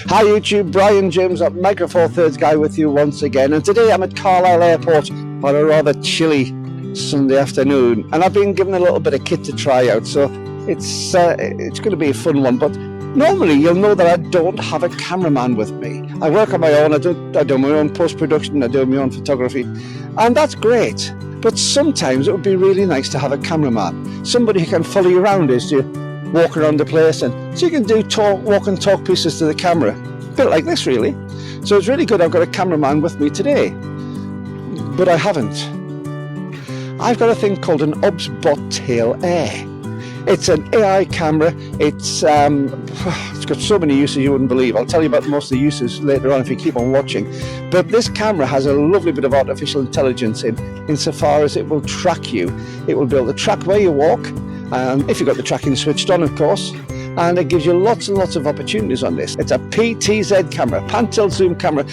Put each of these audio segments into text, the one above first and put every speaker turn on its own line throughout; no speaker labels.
Hi YouTube, Brian James at Micro Four Thirds Guy with you once again, and today I'm at Carlisle Airport on a rather chilly Sunday afternoon, and I've been given a little bit of kit to try out, so it's going to be a fun one. But normally you'll know that I don't have a cameraman with me. I work on my own, I do my own post-production, I do my own photography, and that's great. But sometimes it would be really nice to have a cameraman, somebody who can follow you around as you walk around the place, and so you can do walk and talk pieces to the camera, a bit like this really. So it's really good I've got a cameraman with me today, but I haven't. I've got a thing called an Obsbot Tail Air. It's an AI camera. It's got so many uses you wouldn't believe. I'll tell you about most of the uses later on if you keep on watching. But this camera has a lovely bit of artificial intelligence insofar as it will track you. It will be able to track where you walk, if you've got the tracking switched on, of course, and it gives you lots and lots of opportunities on this. It's a PTZ camera, pan tilt zoom camera.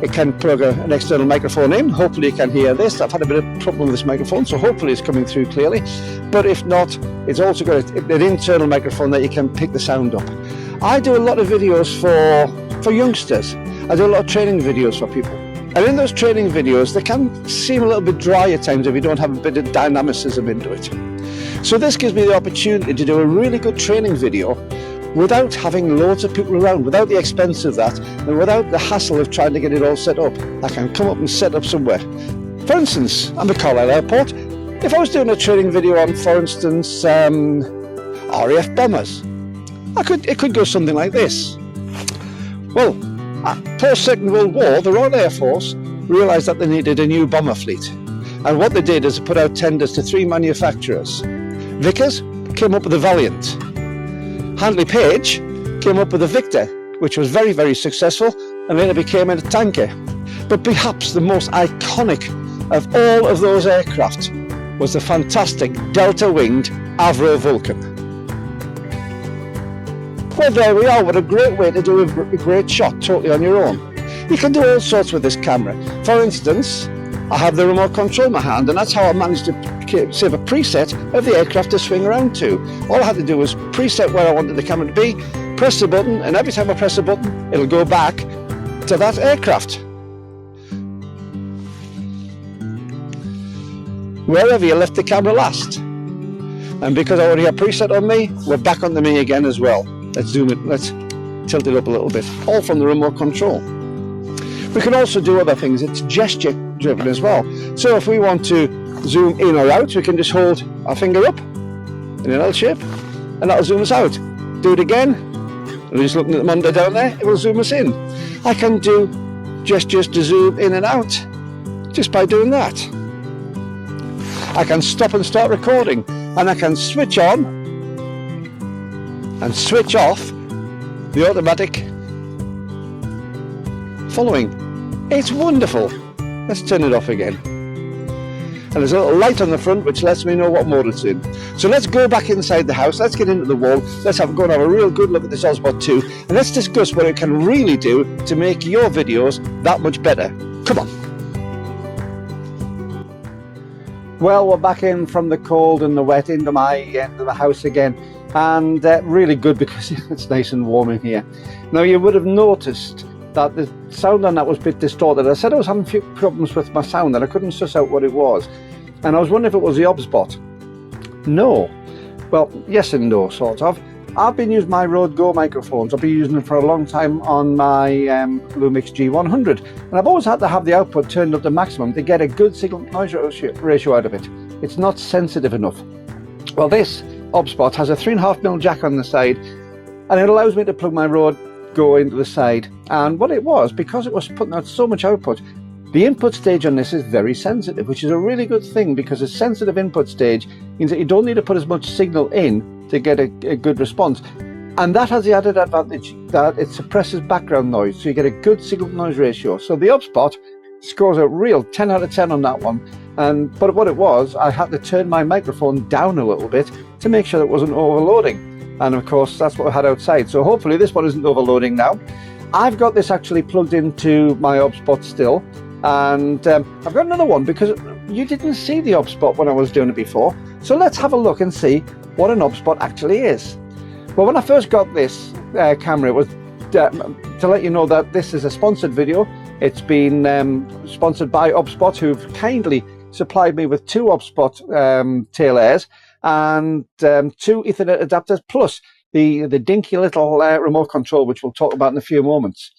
It can plug an external microphone in. Hopefully you can hear this. I've had a bit of trouble with this microphone, so hopefully it's coming through clearly. But if not, it's also got an internal microphone that you can pick the sound up. I do a lot of videos for youngsters. I do a lot of training videos for people. And in those training videos, they can seem a little bit dry at times if you don't have a bit of dynamicism into it. So this gives me the opportunity to do a really good training video without having loads of people around, without the expense of that, and without the hassle of trying to get it all set up. I can come up and set up somewhere. For instance, I'm at Carlisle Airport. If I was doing a training video on, for instance, RAF bombers, it could go something like this. Well, post-Second World War, the Royal Air Force realised that they needed a new bomber fleet. And what they did is put out tenders to 3 manufacturers. Vickers came up with the Valiant. Handley Page came up with the Victor, which was very, very successful and later became a tanker. But perhaps the most iconic of all of those aircraft was the fantastic delta-winged Avro Vulcan. Well, there we are. What a great way to do a great shot totally on your own. You can do all sorts with this camera. For instance, I have the remote control in my hand, and that's how I managed to save a preset of the aircraft to swing around to. All I had to do was preset where I wanted the camera to be, press the button, and every time I press the button, it'll go back to that aircraft. Wherever you left the camera last. And because I already have preset on me, we're back onto me again as well. Let's zoom it, let's tilt it up a little bit, all from the remote control. We can also do other things. It's gesture driven as well. So if we want to zoom in or out, we can just hold our finger up in an L shape and that'll zoom us out. Do it again, and just looking at the monitor down there, it will zoom us in. I can do gestures to zoom in and out just by doing that. I can stop and start recording, and I can switch on and switch off the automatic following. It's wonderful. Let's turn it off again. And there's a little light on the front which lets me know what mode it's in. So let's go back inside the house, let's get into the wall, let's go and have a real good look at this Obsbot 2, and let's discuss what it can really do to make your videos that much better. Come on. Well, we're back in from the cold and the wet into my house again, and really good because it's nice and warm in here. Now you would have noticed that the sound on that was a bit distorted. I said I was having a few problems with my sound and I couldn't suss out what it was. And I was wondering if it was the Obsbot. No. Well, yes and no, sort of. I've been using my Rode Go microphones. I've been using them for a long time on my Lumix G100. And I've always had to have the output turned up to maximum to get a good signal noise ratio out of it. It's not sensitive enough. Well, this Obsbot has a 3.5mm jack on the side, and it allows me to plug my Rode Go into the side. And what it was, because it was putting out so much output, the input stage on this is very sensitive, which is a really good thing because a sensitive input stage means that you don't need to put as much signal in to get a good response. And that has the added advantage that it suppresses background noise, so you get a good signal noise ratio. So the Obsbot scores a real 10 out of 10 on that one. But what it was, I had to turn my microphone down a little bit to make sure it wasn't overloading. And of course that's what I had outside, so hopefully this one isn't overloading now. I've got this actually plugged into my Obsbot still, and I've got another one because you didn't see the Obsbot when I was doing it before. So let's have a look and see what an Obsbot actually is. Well, when I first got this camera, it was to let you know that this is a sponsored video. It's been sponsored by Obsbot, who've kindly supplied me with 2 Obsbot Tail Airs and 2 Ethernet adapters, plus the dinky little remote control, which we'll talk about in a few moments.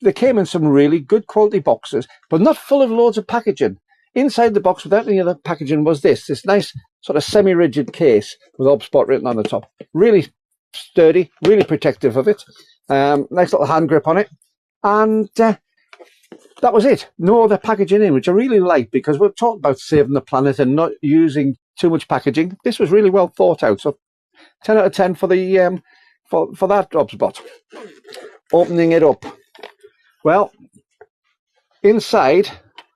They came in some really good quality boxes, but not full of loads of packaging. Inside the box, without any other packaging, was this nice sort of semi-rigid case with Obsbot written on the top. Really sturdy, really protective of it. Nice little hand grip on it. And that was it. No other packaging in, which I really like, because we've talked about saving the planet and not using too much packaging. This was really well thought out. So 10 out of 10 for the for that Obsbot. Opening it up. Well, inside,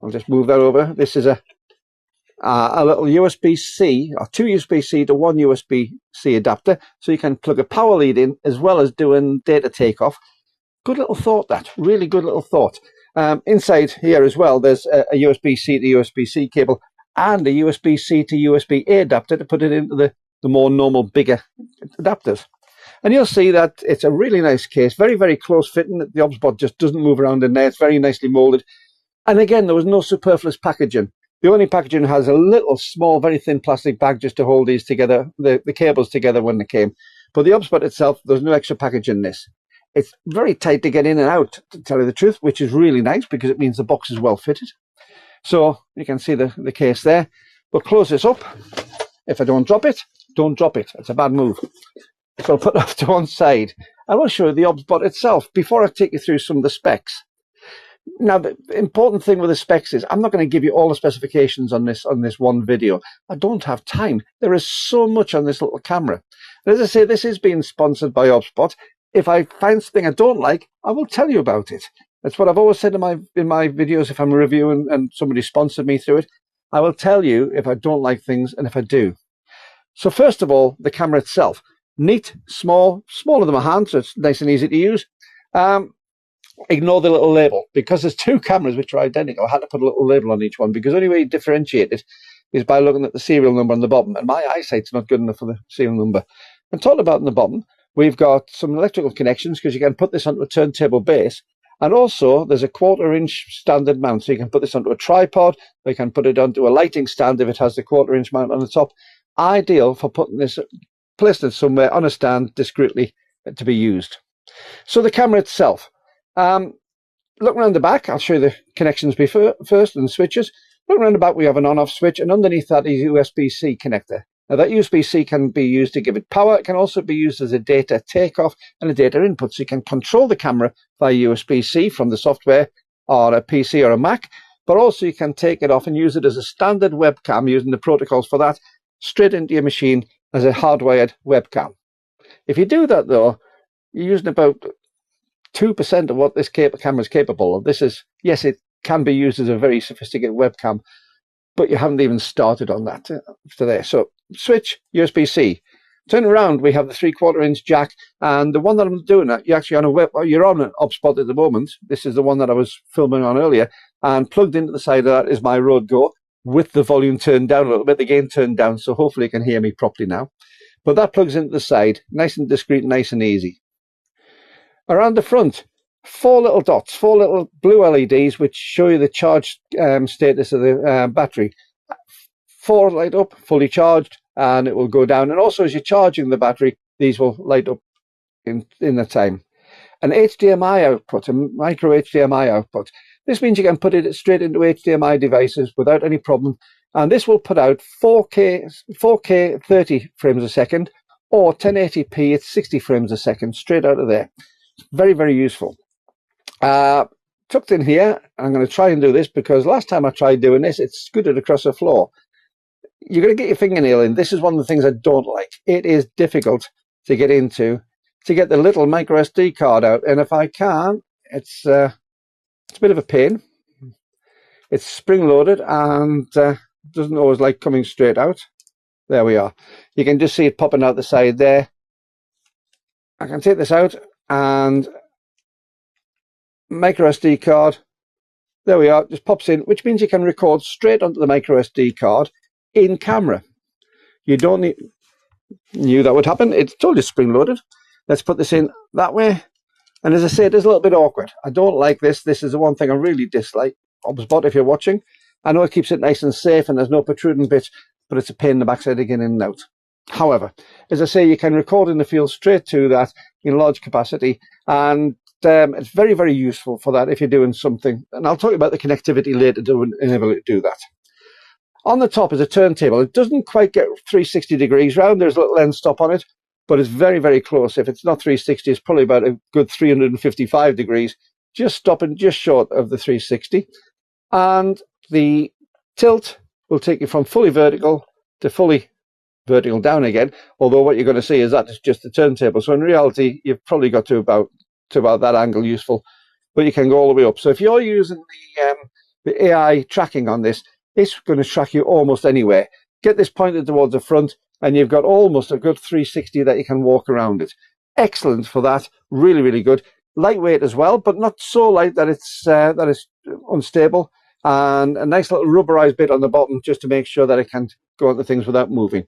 I'll just move that over. This is a little USB-C, or 2 USB-C to 1 USB-C adapter, so you can plug a power lead in as well as doing data takeoff. Good little thought, that. Really good little thought. Inside here as well, there's a USB-C to USB-C cable and a USB-C to USB-A adapter to put it into the more normal, bigger adapters. And you'll see that it's a really nice case, very, very close fitting. The Obsbot just doesn't move around in there. It's very nicely molded. And again, there was no superfluous packaging. The only packaging has a little small, very thin plastic bag just to hold these together, the cables together when they came. But the Obsbot itself, there's no extra packaging in this. It's very tight to get in and out, to tell you the truth, which is really nice because it means the box is well fitted. So you can see the case there. We'll close this up. If I don't drop it, don't drop it. It's a bad move. So I'll put that to one side. I will show you the Obsbot itself before I take you through some of the specs. Now, the important thing with the specs is I'm not going to give you all the specifications on this one video. I don't have time. There is so much on this little camera. And as I say, this is being sponsored by Obsbot. If I find something I don't like, I will tell you about it. That's what I've always said in my videos. If I'm reviewing and somebody sponsored me through it, I will tell you if I don't like things and if I do. So first of all, the camera itself. Neat, small, smaller than my hand, so it's nice and easy to use. Ignore the little label, because there's 2 cameras which are identical. I had to put a little label on each one, because the only way you differentiate it is by looking at the serial number on the bottom, and my eyesight's not good enough for the serial number. And talking about on the bottom, we've got some electrical connections, because you can put this onto a turntable base, and also there's a 1/4-inch standard mount, so you can put this onto a tripod, or you can put it onto a lighting stand if it has the 1/4-inch mount on the top. Ideal for putting this, placed it somewhere on a stand discreetly to be used. So the camera itself. Look around the back. I'll show you the connections first and the switches. Look around the back, we have an on-off switch, and underneath that is a USB-C connector. Now that USB-C can be used to give it power. It can also be used as a data takeoff and a data input. So you can control the camera via USB-C from the software or a PC or a Mac, but also you can take it off and use it as a standard webcam using the protocols for that straight into your machine as a hardwired webcam. If you do that though, you're using about 2% of what this camera is capable of. This is, yes, it can be used as a very sophisticated webcam, but you haven't even started on that to there. So switch, USB-C. Turn around, we have the 3/4-inch jack, and the one that I'm doing, you're actually on you're on an Obsbot at the moment. This is the one that I was filming on earlier, and plugged into the side of that is my Rode Go with the volume turned down a little bit, the gain turned down, so hopefully you can hear me properly now. But that plugs into the side, nice and discreet, nice and easy. Around the front, 4 little dots, 4 little blue LEDs, which show you the charge status of the battery. 4 light up, fully charged, and it will go down. And also, as you're charging the battery, these will light up in the time. An HDMI output, a micro HDMI output. This means you can put it straight into HDMI devices without any problem. And this will put out 4K 30 frames a second, or 1080p at 60 frames a second, straight out of there. Very, very useful. Tucked in here, I'm going to try and do this because last time I tried doing this, it scooted across the floor. You're going to get your fingernail in. This is one of the things I don't like. It is difficult to get into, to get the little micro SD card out. And if I can, it's a bit of a pain. It's spring loaded and doesn't always like coming straight out. There we are. You can just see it popping out the side there. I can take this out and micro SD card, there we are, just pops in, which means you can record straight onto the micro SD card in camera. You don't need knew that would happen. It's totally spring loaded. Let's put this in that way. And as I say, it is a little bit awkward. I don't like this. This is the one thing I really dislike. Obsbot, if you're watching, I know it keeps it nice and safe and there's no protruding bits, but it's a pain in the backside to get in and out. However, as I say, you can record in the field straight to that in large capacity, and it's very, very useful for that if you're doing something. And I'll talk about the connectivity later to enable it to do that. On the top is a turntable. It doesn't quite get 360 degrees round. There's a little end stop on it, but it's very, very close. If it's not 360, it's probably about a good 355 degrees, just stopping just short of the 360. And the tilt will take you from fully vertical to fully vertical down again, although what you're going to see is that it's just a turntable. So in reality, you've probably got to about that angle useful, but you can go all the way up. So if you're using the AI tracking on this, it's going to track you almost anywhere. Get this pointed towards the front, and you've got almost a good 360 that you can walk around it. Excellent for that. Really, really good. Lightweight as well, but not so light that it's unstable. And a nice little rubberized bit on the bottom just to make sure that it can go onto things without moving.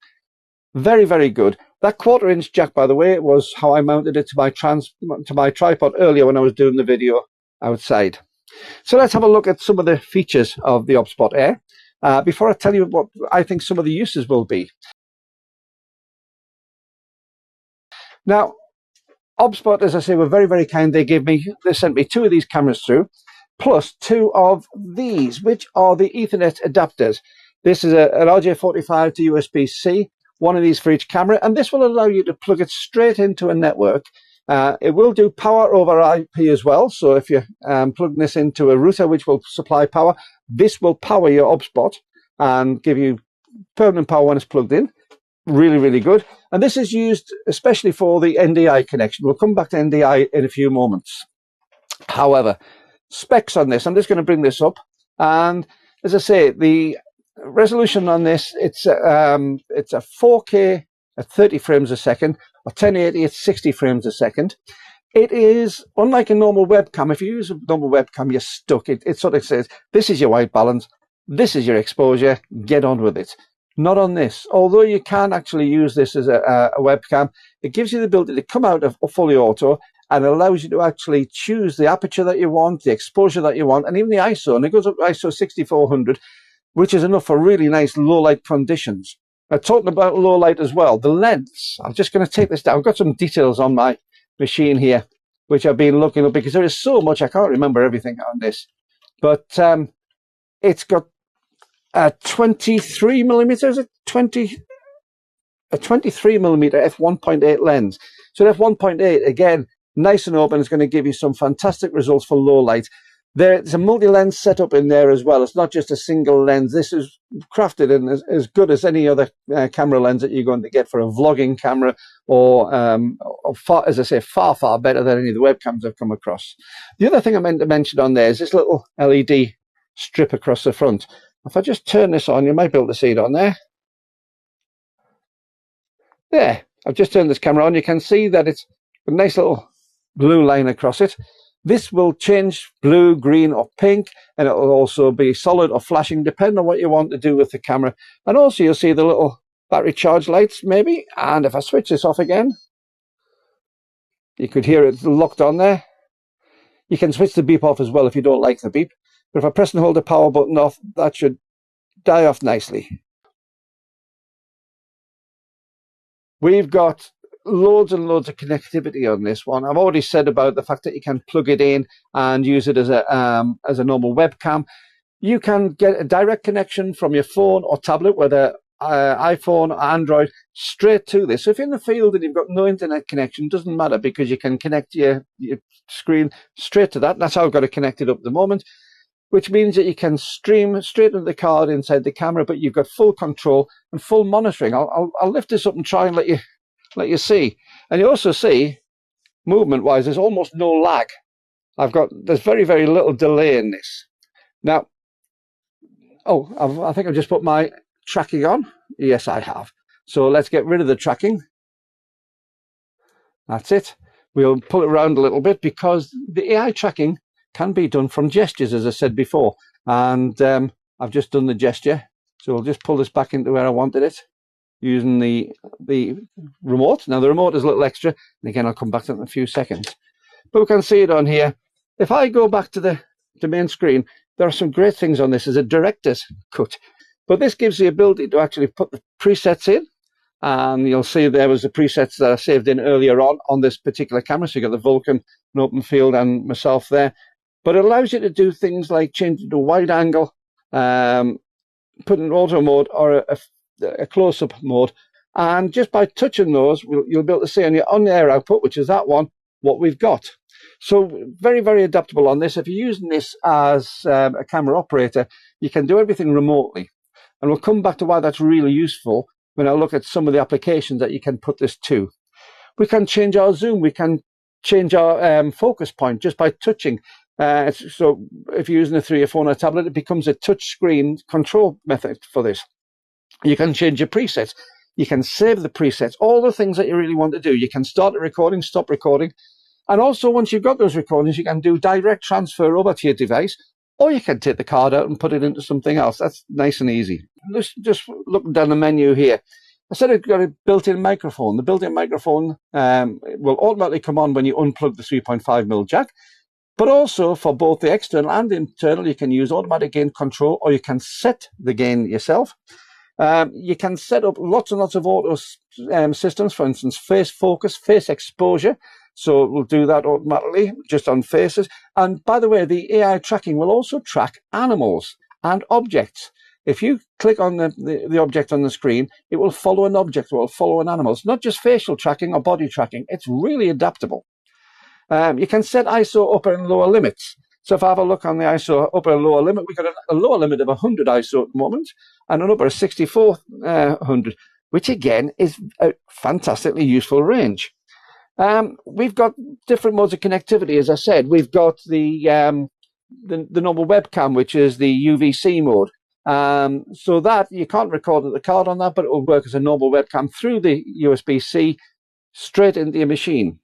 Very, very good. That 1/4-inch jack, by the way, was how I mounted it to my tripod earlier when I was doing the video outside. So let's have a look at some of the features of the Obsbot Air before I tell you what I think some of the uses will be. Now, Obsbot, as I say, were very, very kind. They sent me 2 of these cameras through, plus 2 of these, which are the Ethernet adapters. This is an RJ45 to USB-C, one of these for each camera, and this will allow you to plug it straight into a network. It will do power over IP as well, so if you're plugging this into a router which will supply power, this will power your Obsbot and give you permanent power when it's plugged in. Really, really good. And this is used especially for the NDI connection. We'll come back to NDI in a few moments. However, specs on this, I'm just going to bring this up, and as I say, the resolution on this, it's a 4K at 30 frames a second, or 1080 at 60 frames a second. It is, unlike a normal webcam, if you use a normal webcam, you're stuck. It sort of says, this is your white balance, this is your exposure, get on with it. Not on this. Although you can actually use this as a webcam, it gives you the ability to come out of fully auto and allows you to actually choose the aperture that you want, the exposure that you want, and even the ISO. And it goes up to ISO 6400, which is enough for really nice low light conditions. Now, talking about low light as well, the lens, I'm just going to take this down. I've got some details on my machine here, which I've been looking up because there is so much, I can't remember everything on this. But it's got a 23 millimeters, a 23 millimeter f1.8 lens. So f1.8, again, nice and open, is going to give you some fantastic results for low light. There's a multi-lens setup in there as well. It's not just a single lens. This is crafted and as good as any other camera lens that you're going to get for a vlogging camera, or far, as I say, far, far better than any of the webcams I've come across. The other thing I meant to mention on there is this little LED strip across the front. If I just turn this on, you might be able to see it on there. There, I've just turned this camera on. You can see that it's a nice little blue line across it. This will change blue, green, or pink, and it will also be solid or flashing, depending on what you want to do with the camera. And also you'll see the little battery charge lights, maybe. And if I switch this off again, you could hear it locked on there. You can switch the beep off as well if you don't like the beep. But if I press and hold the power button off, that should die off nicely. We've got loads and loads of connectivity on this one. I've already said about the fact that you can plug it in and use it as a normal webcam. You can get a direct connection from your phone or tablet, whether iPhone or Android, straight to this. So if you're in the field and you've got no internet connection, doesn't matter, because you can connect your screen straight to that. That's how I've got it connected up at the moment, which means that you can stream straight into the card inside the camera, but you've got full control and full monitoring. I'll lift this up and try and let you see. And you also see, movement-wise, there's almost no lag. There's very, very little delay in this. Now, I think I've just put my tracking on. Yes, I have. So let's get rid of the tracking. That's it. We'll pull it around a little bit because the AI tracking can be done from gestures, as I said before. And I've just done the gesture. So we'll just pull this back into where I wanted it. using the remote. Now the remote is a little extra, and again I'll come back to it in a few seconds. But we can see it on here. If I go back to the main screen, there are some great things on this as a director's cut. But this gives the ability to actually put the presets in, and you'll see there was the presets that I saved in earlier on this particular camera. So you got the Vulcan, an open field, and myself there. But it allows you to do things like changing to wide angle, put in auto mode or a close-up mode, and just by touching those, you'll be able to see on your on-air output, which is that one, what we've got. So very, very adaptable on this. If you're using this as a camera operator, you can do everything remotely. And we'll come back to why that's really useful when I look at some of the applications that you can put this to. We can change our zoom. We can change our focus point just by touching. So if you're using a 3 or 4 on a tablet, it becomes a touch screen control method for this. You can change your presets. You can save the presets, all the things that you really want to do. You can start a recording, stop recording. And also, once you've got those recordings, you can do direct transfer over to your device, or you can take the card out and put it into something else. That's nice and easy. Just looking down the menu here, I said it's got a built-in microphone. The built-in microphone will automatically come on when you unplug the 3.5mm jack. But also for both the external and internal, you can use automatic gain control, or you can set the gain yourself. You can set up lots and lots of auto systems, for instance, face focus, face exposure. So we'll do that automatically just on faces. And by the way, the AI tracking will also track animals and objects. If you click on the object on the screen, it will follow an object, it will follow an animal. It's not just facial tracking or body tracking. It's really adaptable. You can set ISO upper and lower limits. So if I have a look on the ISO upper and lower limit, we've got a lower limit of 100 ISO at the moment and an upper of 6400, which again is a fantastically useful range. We've got different modes of connectivity, as I said. We've got the normal webcam, which is the UVC mode. So that you can't record the card on that, but it will work as a normal webcam through the USB-C straight into your machine.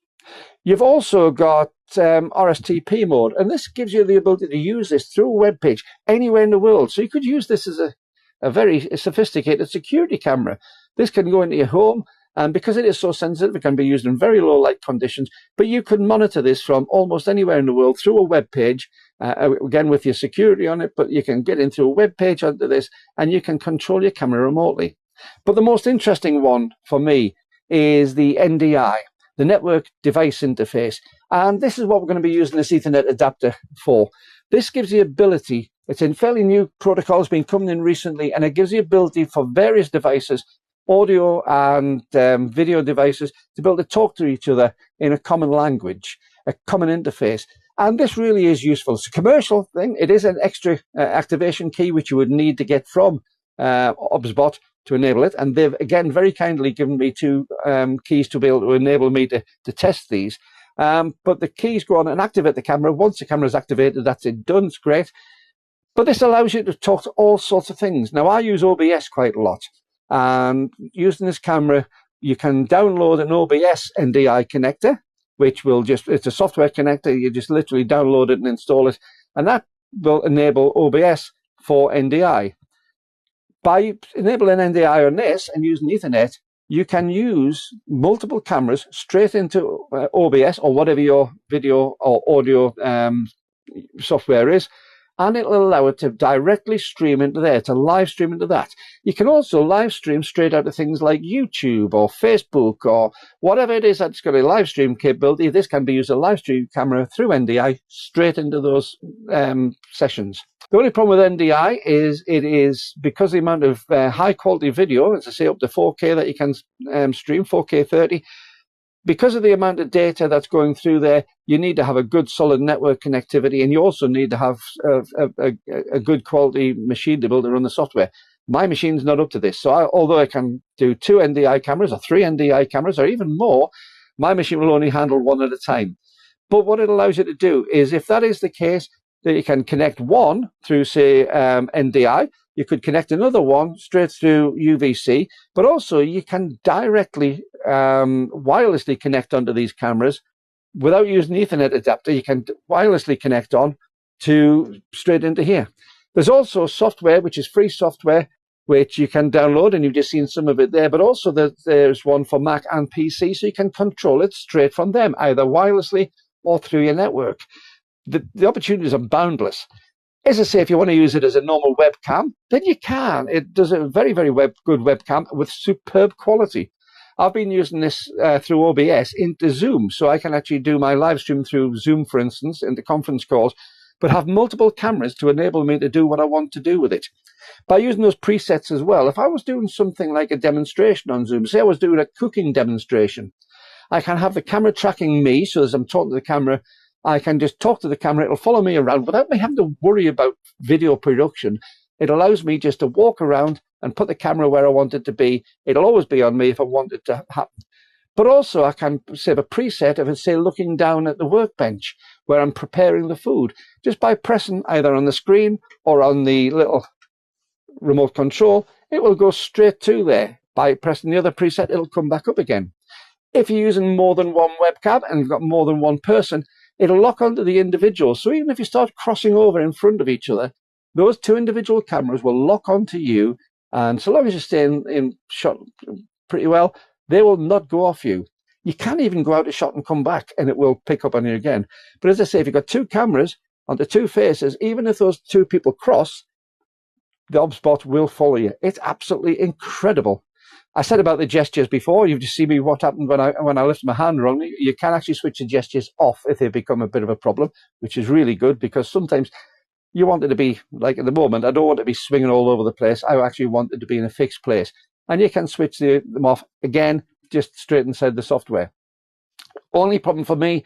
You've also got RSTP mode, and this gives you the ability to use this through a web page anywhere in the world. So you could use this as a very sophisticated security camera. This can go into your home, and because it is so sensitive, it can be used in very low light conditions, but you can monitor this from almost anywhere in the world through a web page, again with your security on it, but you can get into a web page onto this, and you can control your camera remotely. But the most interesting one for me is the NDI, the Network Device Interface. And this is what we're going to be using this Ethernet adapter for. This gives the ability, it's in fairly new protocols, been coming in recently, and it gives the ability for various devices, audio and video devices, to be able to talk to each other in a common language, a common interface. And this really is useful. It's a commercial thing. It is an extra activation key which you would need to get from Obsbot to enable it. And they've, again, very kindly given me 2 keys to be able to enable me to test these. But the keys go on and activate the camera. Once the camera is activated, that's it done. It's great. But this allows you to talk to all sorts of things. Now, I use OBS quite a lot. And using this camera, you can download an OBS NDI connector, which will it's a software connector. You just literally download it and install it. And that will enable OBS for NDI. By enabling NDI on this and using Ethernet, you can use multiple cameras straight into OBS or whatever your video or audio software is, and it'll allow it to directly stream into there, to live stream into that. You can also live stream straight out of things like YouTube or Facebook or whatever it is that's got a live stream capability. This can be used as a live stream camera through NDI straight into those sessions. The only problem with NDI is it is, because the amount of high quality video, as I say, up to 4K that you can stream, 4K 30, because of the amount of data that's going through there, you need to have a good solid network connectivity, and you also need to have a good quality machine to be able to run the software. My machine's not up to this. So although I can do 2 NDI cameras or 3 NDI cameras or even more, my machine will only handle 1 at a time. But what it allows you to do is, if that is the case, that you can connect one through, say, NDI, you could connect another one straight through UVC, but also you can directly wirelessly connect onto these cameras without using the Ethernet adapter. You can wirelessly connect on to straight into here. There's also software, which is free software, which you can download, and you've just seen some of it there. But also there's one for Mac and PC, so you can control it straight from them, either wirelessly or through your network. The opportunities are boundless. As I say, if you want to use it as a normal webcam, then you can. It does a very, very good webcam with superb quality. I've been using this through OBS into Zoom, so I can actually do my live stream through Zoom, for instance, into conference calls, but have multiple cameras to enable me to do what I want to do with it. By using those presets as well, if I was doing something like a demonstration on Zoom, say I was doing a cooking demonstration, I can have the camera tracking me, so as I'm talking to the camera, I can just talk to the camera, it'll follow me around without me having to worry about video production. It allows me just to walk around and put the camera where I want it to be. It'll always be on me if I want it to happen. But also I can save a preset of it, say, looking down at the workbench where I'm preparing the food, just by pressing either on the screen or on the little remote control, it will go straight to there. By pressing the other preset, it'll come back up again. If you're using more than one webcam and you've got more than one person, it'll lock onto the individual. So even if you start crossing over in front of each other, those two individual cameras will lock onto you. And so long as you stay in shot pretty well, they will not go off you. You can even go out of shot and come back and it will pick up on you again. But as I say, if you've got two cameras onto two faces, even if those two people cross, the Obsbot will follow you. It's absolutely incredible. I said about the gestures before. You've just seen me what happened when I lift my hand wrong. You can actually switch the gestures off if they become a bit of a problem, which is really good, because sometimes you want it to be, like at the moment, I don't want it to be swinging all over the place. I actually want it to be in a fixed place. And you can switch them off, again, just straight inside the software. Only problem for me,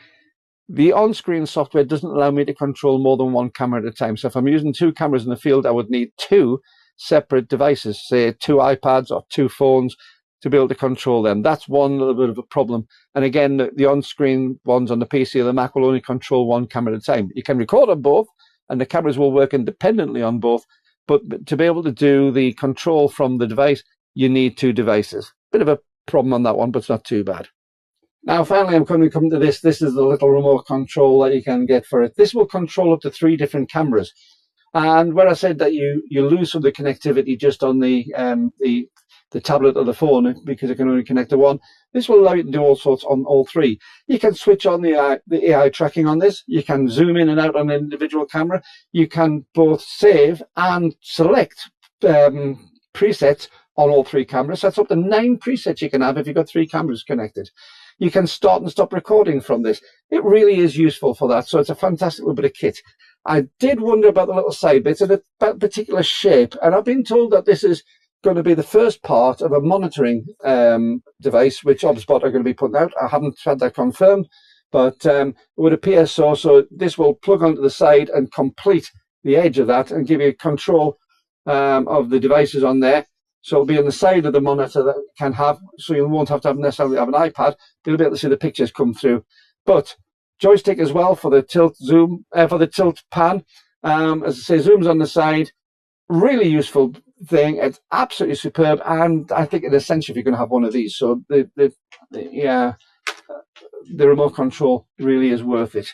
the on-screen software doesn't allow me to control more than one camera at a time. So if I'm using two cameras in the field, I would need two separate devices, say two iPads or two phones, to be able to control them. That's one little bit of a problem. And again, the on-screen ones on the PC or the Mac will only control one camera at a time. You can record on both, and the cameras will work independently on both. But to be able to do the control from the device, you need two devices. Bit of a problem on that one, but it's not too bad. Now, finally, I'm going to come to this. This is the little remote control that you can get for it. This will control up to 3 different cameras. And where I said that you lose some of the connectivity just on the tablet or the phone, because it can only connect to one, this will allow you to do all sorts on all 3. You can switch on the AI tracking on this. You can zoom in and out on an individual camera. You can both save and select presets on all 3 cameras. That's up to 9 presets you can have if you've got 3 cameras connected. You can start and stop recording from this. It really is useful for that. So it's a fantastic little bit of kit. I did wonder about the little side bits of a particular shape, and I've been told that this is going to be the first part of a monitoring device which Obsbot are going to be putting out. I haven't had that confirmed, but it would appear so. So this will plug onto the side and complete the edge of that and give you control of the devices on there. So it'll be on the side of the monitor that you can have, so you won't have to necessarily have an iPad. You'll be able to see the pictures come through. But joystick as well for the tilt zoom, for the tilt pan. As I say, zooms on the side. Really useful thing. It's absolutely superb, and I think it's essential if you're going to have one of these. So the remote control really is worth it.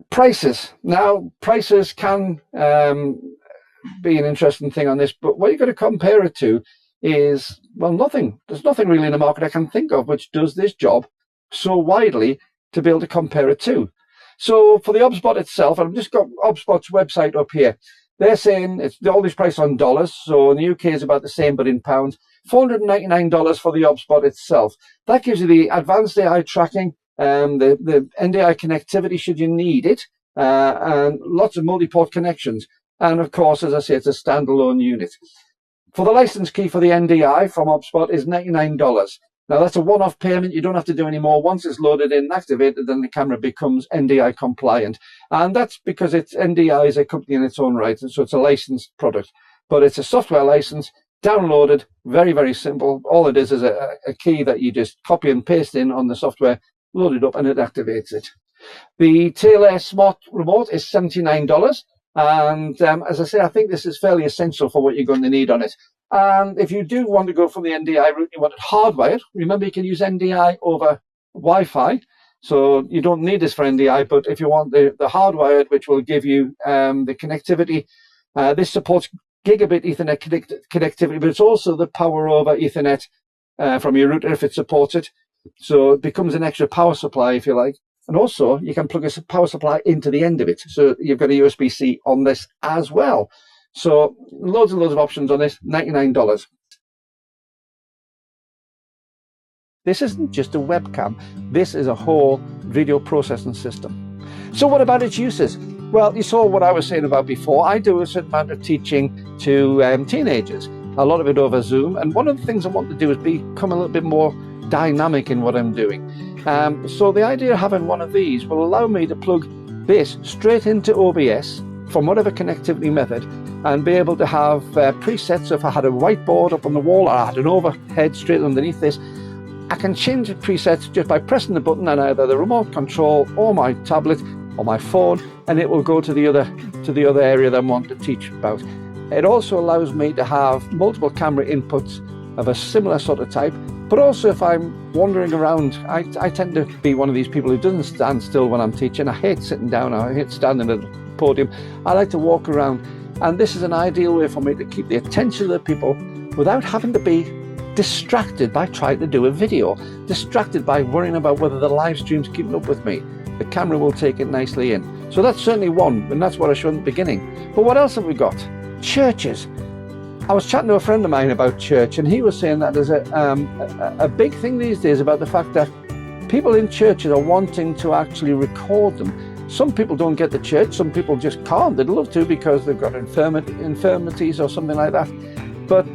Prices. Now, prices can be an interesting thing on this, but what you've got to compare it to is, well, nothing. There's nothing really in the market I can think of which does this job so widely to be able to compare it to. So for the Obsbot itself, I've just got Obsbot's website up here. They're saying it's all this price on dollars, so in the UK is about the same, but in pounds. $499 for the Obsbot itself. That gives you the advanced AI tracking, the NDI connectivity should you need it, and lots of multi-port connections. And of course, as I say, it's a standalone unit. For the license key for the NDI from Obsbot is $99. Now that's a one-off payment. You don't have to do any more. Once it's loaded in and activated, then the camera becomes NDI compliant. And that's because NDI is a company in its own right, and so it's a licensed product. But it's a software license, downloaded, very, very simple. All it is a key that you just copy and paste in on the software, load it up, and it activates it. The Tail Air Smart Remote is $79. And as I say, I think this is fairly essential for what you're going to need on it. And if you do want to go from the NDI route, you want it hardwired. Remember, you can use NDI over Wi-Fi. So you don't need this for NDI, but if you want the hardwired, which will give you the connectivity, this supports gigabit Ethernet connectivity, but it's also the power over Ethernet from your router if it supports it. So it becomes an extra power supply, if you like. And also, you can plug a power supply into the end of it. So you've got a USB-C on this as well. So loads and loads of options on this, $99. This isn't just a webcam. This is a whole video processing system. So what about its uses? Well, you saw what I was saying about before. I do a certain amount of teaching to teenagers, a lot of it over Zoom. And one of the things I want to do is become a little bit more dynamic in what I'm doing. So the idea of having one of these will allow me to plug this straight into OBS from whatever connectivity method and be able to have presets. So if I had a whiteboard up on the wall or I had an overhead straight underneath this, I can change the presets just by pressing the button on either the remote control or my tablet or my phone, and it will go to the other area that I want to teach about. It also allows me to have multiple camera inputs of a similar sort of type, but also if I'm wandering around, I tend to be one of these people who doesn't stand still when I'm teaching. I hate sitting down, I hate standing at the podium. I like to walk around, and this is an ideal way for me to keep the attention of the people without having to be distracted by trying to do a video, distracted by worrying about whether the live stream's keeping up with me. The camera will take it nicely in. So that's certainly one, and that's what I showed in the beginning. But what else have we got? Churches. I was chatting to a friend of mine about church, and he was saying that there's a big thing these days about the fact that people in churches are wanting to actually record them. Some people don't get to church, some people just can't. They'd love to because they've got infirmities or something like that. But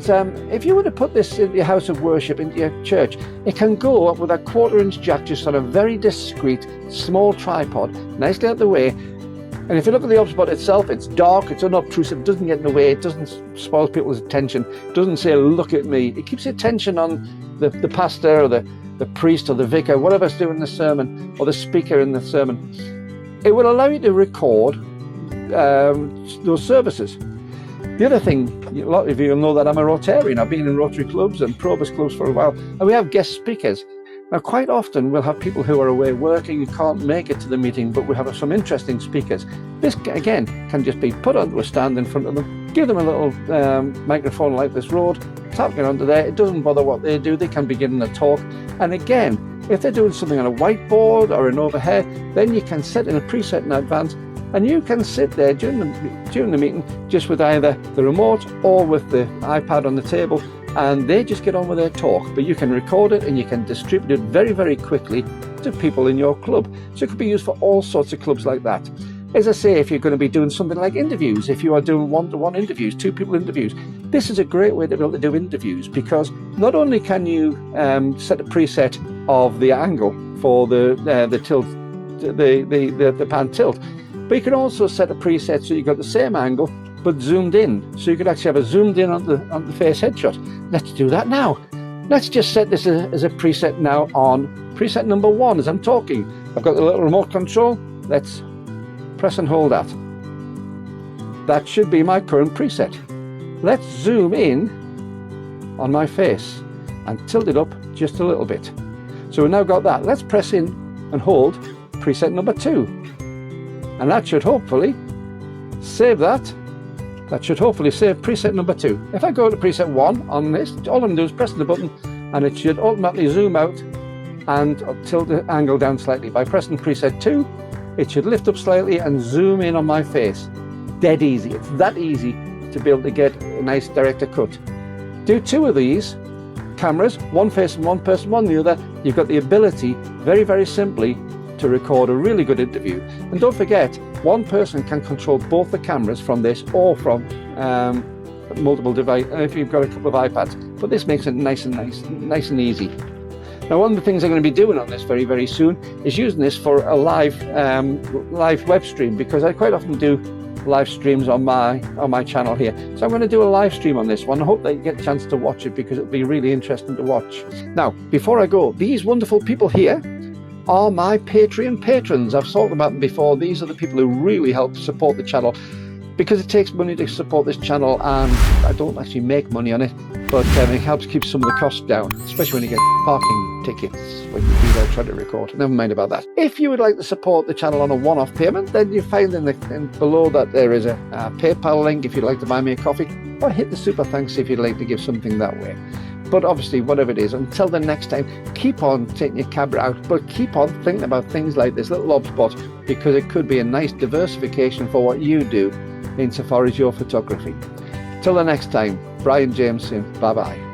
if you were to put this in your house of worship, into your church, it can go up with a 1/4-inch jack just on a very discreet, small tripod, nicely out the way. And if you look at the Obsbot itself, it's dark, it's unobtrusive, it doesn't get in the way, it doesn't spoil people's attention, it doesn't say, look at me. It keeps the attention on the pastor or the priest or the vicar, whatever's doing the sermon, or the speaker in the sermon. It will allow you to record those services. The other thing, a lot of you will know that I'm a Rotarian. I've been in Rotary clubs and Probus clubs for a while, and we have guest speakers. Now, quite often we'll have people who are away working and can't make it to the meeting, but we have some interesting speakers. This, again, can just be put onto a stand in front of them, give them a little microphone like this Rode, tap it onto there. It doesn't bother what they do. They can be given a talk. And again, if they're doing something on a whiteboard or an overhead, then you can set in a preset in advance, and you can sit there during the meeting just with either the remote or with the iPad on the table, and they just get on with their talk. But you can record it and you can distribute it very, very quickly to people in your club. So it could be used for all sorts of clubs like that. As I say, if you're going to be doing something like interviews, if you are doing one-to-one interviews, 2 people interviews, this is a great way to be able to do interviews, because not only can you set a preset of the angle for the tilt, the pan tilt, but you can also set a preset so you've got the same angle but zoomed in. So you could actually have a zoomed in on the face headshot. Let's do that now. Let's just set this as a preset now on preset number 1 as I'm talking. I've got the little remote control. Let's press and hold that. That should be my current preset. Let's zoom in on my face and tilt it up just a little bit. So we've now got that. Let's press in and hold preset number 2. And that should hopefully save that. That should hopefully save preset number 2. If I go to preset 1 on this, all I'm doing is press the button and it should automatically zoom out and tilt the angle down slightly. By pressing preset 2, it should lift up slightly and zoom in on my face. Dead easy. It's that easy to be able to get a nice director cut. Do 2 of these cameras, one facing one person, one the other. You've got the ability, very, very simply, to record a really good interview. And don't forget, one person can control both the cameras from this or from multiple devices if you've got a couple of iPads. But this makes it nice and easy. Now, one of the things I'm going to be doing on this very, very soon is using this for a live web stream, because I quite often do live streams on my channel here. So I'm going to do a live stream on this one. I hope that you get a chance to watch it, because it'll be really interesting to watch. Now, before I go, these wonderful people here are my Patreon patrons. I've talked about them before. These are the people who really help support the channel. because it takes money to support this channel, and I don't actually make money on it, but it helps keep some of the costs down, especially when you get parking tickets when you do that, try to record. Never mind about that. If you would like to support the channel on a one-off payment, then you find below that there is a PayPal link if you'd like to buy me a coffee, or hit the super thanks if you'd like to give something that way. But obviously, whatever it is, until the next time, keep on taking your camera out, but keep on thinking about things like this little Obsbot, because it could be a nice diversification for what you do insofar as your photography. Till the next time, Brian James saying bye-bye.